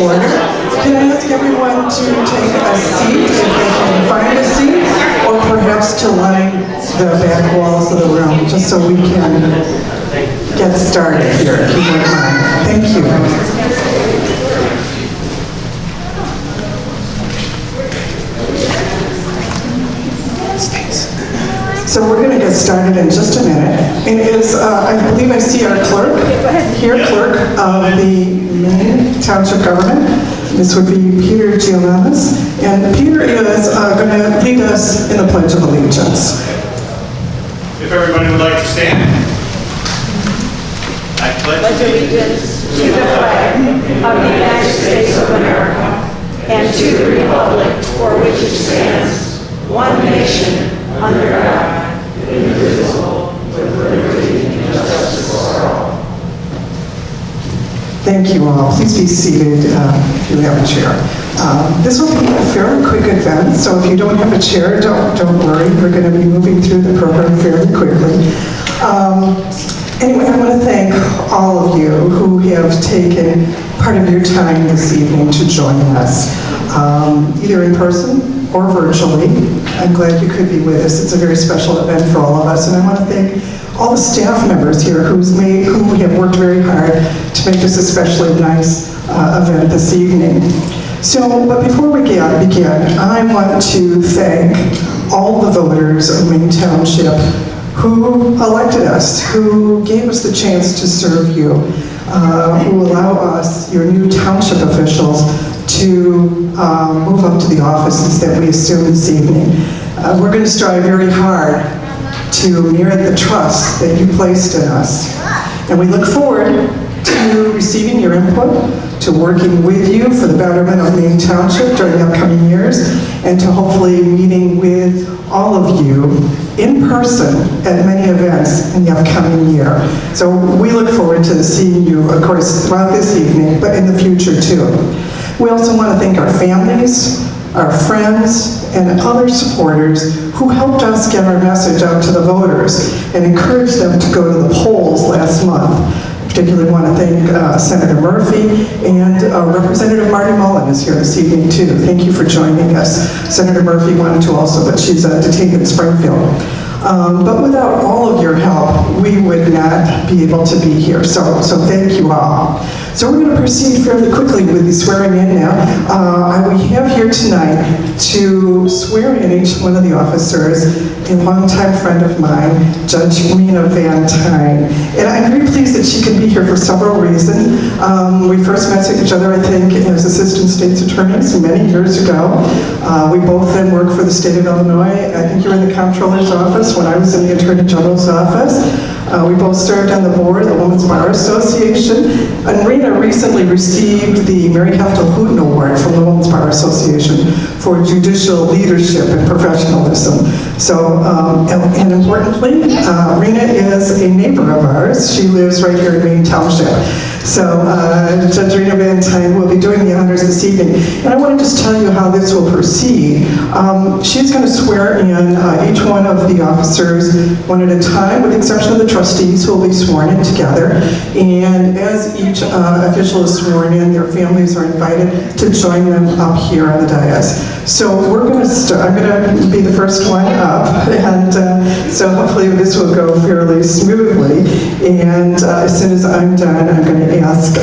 order. Can I ask everyone to take a seat if they can find a seat, or perhaps to line the back walls of the room, just so we can get started here, if you wouldn't mind. Thank you. So we're going to get started in just a minute. And I believe I see our clerk here, clerk of the Maine Township Government. This would be Peter Gialamas. And Peter is going to lead us in the Pledge of Allegiance. If everybody would like to stand. I pledge allegiance to the flag of the United States of America and to the republic for which it stands, one nation, under God, indivisible, with liberty and justice for all. Thank you all. Please be seated if you have a chair. This will be a fairly quick event, so if you don't have a chair, don't worry. We're going to be moving through the program fairly quickly. Anyway, I want to thank all of you who have taken part of your time this evening to join us, either in person or virtually. I'm glad you could be with us. It's a very special event for all of us, and I want to thank all the staff members here who have worked very hard to make this especially nice event this evening. But before we begin, I want to thank all the voters of Maine Township who elected us, who gave us the chance to serve you, who allow us, your new township officials, to move up to the offices that we assume this evening. We're going to strive very hard to merit the trust that you placed in us. And we look forward to receiving your input, to working with you for the betterment of Maine Township during the upcoming years, and to hopefully meeting with all of you in person at many events in the upcoming year. So we look forward to seeing you, of course, throughout this evening, but in the future too. We also want to thank our families, our friends, and other supporters who helped us get our message out to the voters and encouraged them to go to the polls last month. Particularly want to thank Senator Murphy, and Representative Marty Mullen is here this evening too. Thank you for joining us. Senator Murphy wanted to also, but she's detained in Springfield. But without all of your help, we would not be able to be here. So thank you all. So we're going to proceed fairly quickly with the swearing in now. We have here tonight to swear in each one of the officers a longtime friend of mine, Judge Rena Van Tine. And I'm very pleased that she can be here for several reasons. We first met each other, I think, as assistant state's attorneys many years ago. We both then worked for the state of Illinois. I think you were in the comptroller's office when I was in the attorney general's office. We both served on the board of the Women's Bar Association, and Rena recently received the Mary Heftel Hooten Award from the Women's Bar Association for judicial leadership and professionalism. So, and importantly, Rena is a neighbor of ours. She lives right here in Maine Township. So Judge Rena Van Tine will be doing the honors this evening. And I want to just tell you how this will proceed. She's going to swear in each one of the officers one at a time, with the exception of the trustees who will be sworn in together. And as each official is sworn in, their families are invited to join them up here on the dais. So we're going to start. I'm going to be the first one up, and so hopefully this will go fairly smoothly. And as soon as I'm done, I'm going to ask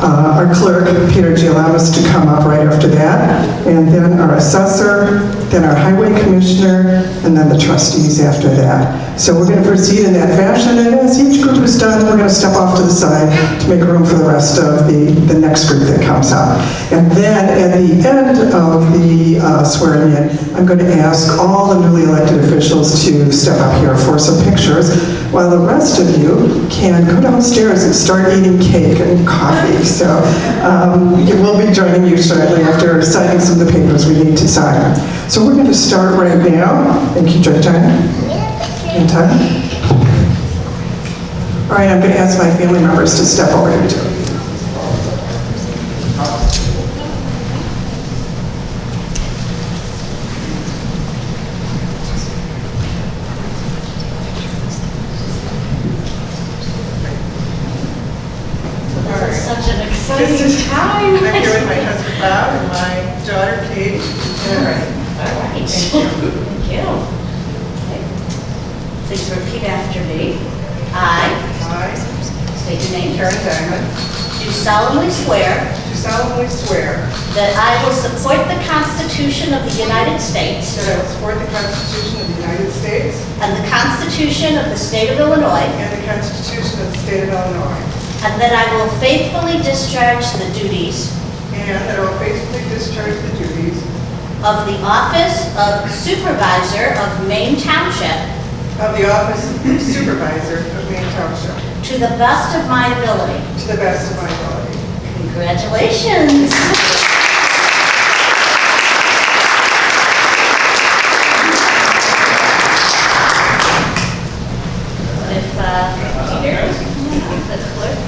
our clerk, Peter Gialamas, to come up right after that, and then our assessor, then our highway commissioner, and then the trustees after that. So we're going to proceed in that fashion, and as each group is done, we're going to step off to the side to make room for the rest of the next group that comes up. And then at the end of the swearing in, I'm going to ask all the newly elected officials to step up here for some pictures, while the rest of you can go downstairs and start eating cake and coffee. So we'll be joining you shortly after signing some of the papers we need to sign. So we're going to start right now. Thank you, Judge Tine. In time. All right, I'm going to ask my family members to step over here too. Such an exciting time. Bob and my daughter Kate. All right. Thank you. Okay. Please repeat after me. I I state your name. Karen Diamond, Do solemnly swear do solemnly swear that I will support the Constitution of the United States that I will support the Constitution of the United States and the Constitution of the State of Illinois, and the Constitution of the State of Illinois, and that I will faithfully discharge the duties and that I will faithfully discharge the duties of the office of Supervisor of Maine Township of the office of Supervisor of Maine Township to the best of my ability. to the best of my ability. Congratulations. If, here, the clerk.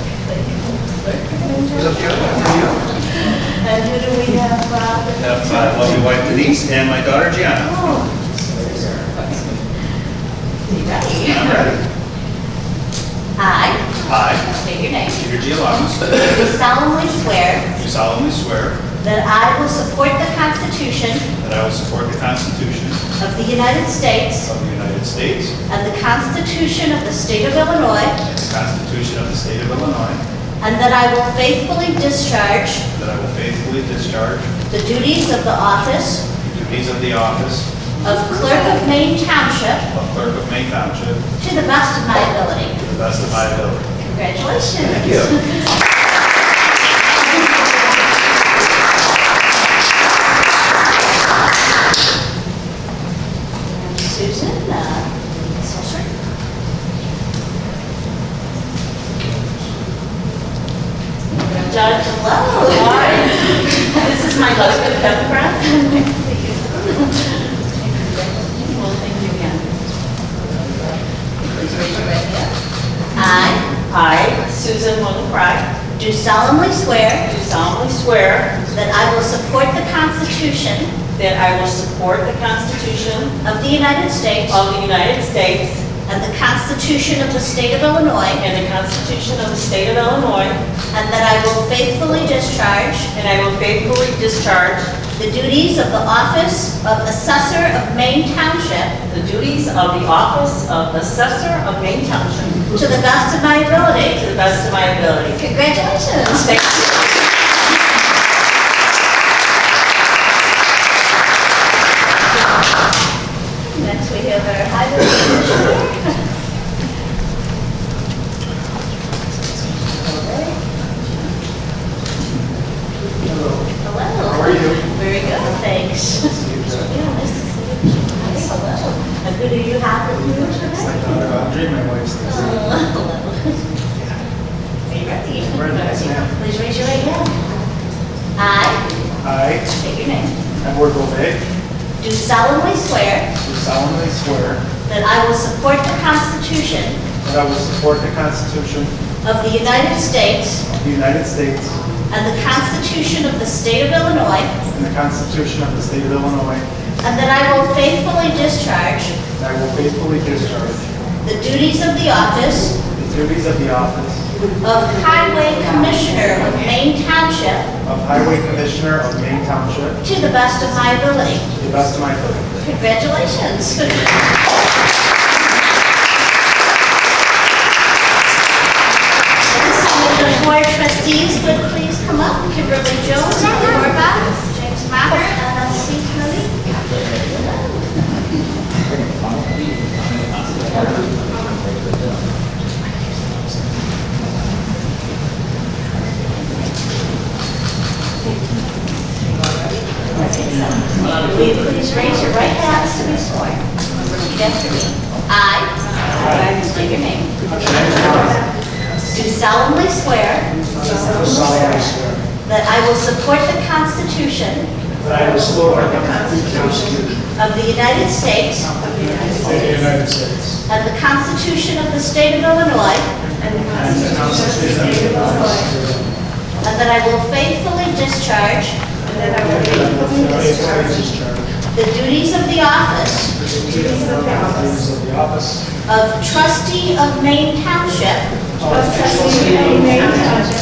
And who do we have? Have my lovely wife Denise and my daughter Gianna. You ready? I'm ready. I, I, state your name, Peter Gialamas, do solemnly swear do solemnly swear that I will support the Constitution that I will support the Constitution of the United States of the United States and the Constitution of the State of Illinois, and the Constitution of the State of Illinois, and that I will faithfully discharge that I will faithfully discharge the duties of the office the duties of the office of Clerk of Maine Township of Clerk of Maine Township to the best of my ability. to the best of my ability. Congratulations. Thank you. Susan, Susser. Judge, hello. This is my husband, Kevin Brown. Well, thank you again. Please raise your right hand. I, Susan Mullenfry, Do solemnly swear do solemnly swear that I will support the Constitution that I will support the Constitution of the United States of the United States and the Constitution of the State of Illinois, and the Constitution of the State of Illinois, and that I will faithfully discharge and I will faithfully discharge the duties of the office of Assessor of Maine Township the duties of the office of Assessor of Maine Township to the best of my ability. to the best of my ability. Congratulations. Thank you. Next we have our highway commissioner. Hello. How are you? Very good, thanks. Yeah, nice to see you. Hello. And who do you have with you tonight? Audrey, my wife's Hello. Are you ready? Ready, yes, ma'am. Please raise your right hand. I, state your name, Edward Goulet, do solemnly swear do solemnly swear that I will support the Constitution that I will support the Constitution of the United States of the United States and the Constitution of the State of Illinois, and the Constitution of the State of Illinois, and that I will faithfully discharge and I will faithfully discharge the duties of the office the duties of the office of Highway Commissioner of Maine Township of Highway Commissioner of Maine Township to the best of my ability. to the best of my ability. Congratulations. The board trustees would please come up. Kimberly Jones, Horvath, James Mather, and Elsie Curry. Will you please raise your right hands to be sworn? Repeat after me. I, state your name, do solemnly swear that I will support the Constitution That I will support the Constitution of the United States of the United States and the Constitution of the State of Illinois, and the Constitution of the United States, and that I will faithfully discharge and that I will faithfully discharge the duties of the office the duties of the office of Trustee of Maine Township of Trustee of Maine Township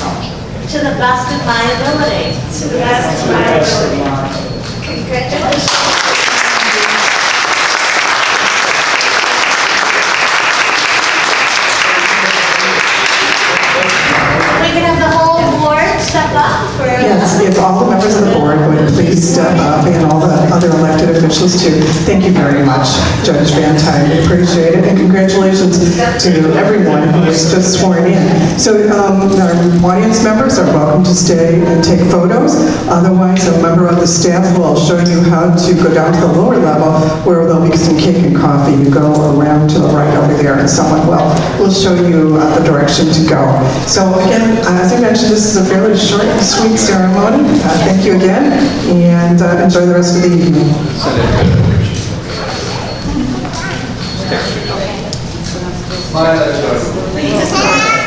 to the best of my ability. to the best of my ability. Congratulations. We can have the whole board step up for... Yes, if all the members of the board would please step up, and all the other elected officials too. Thank you very much, Judge Van Tine. We appreciate it, and congratulations to everyone who was just sworn in. So our audience members are welcome to stay and take photos. Otherwise, a member of the staff will show you how to go down to the lower level where there'll be some cake and coffee. You go around to the right over there, and someone will show you the direction to go. So again, as I mentioned, this is a fairly short and sweet ceremony. Thank you again, and enjoy the rest of the evening. Please.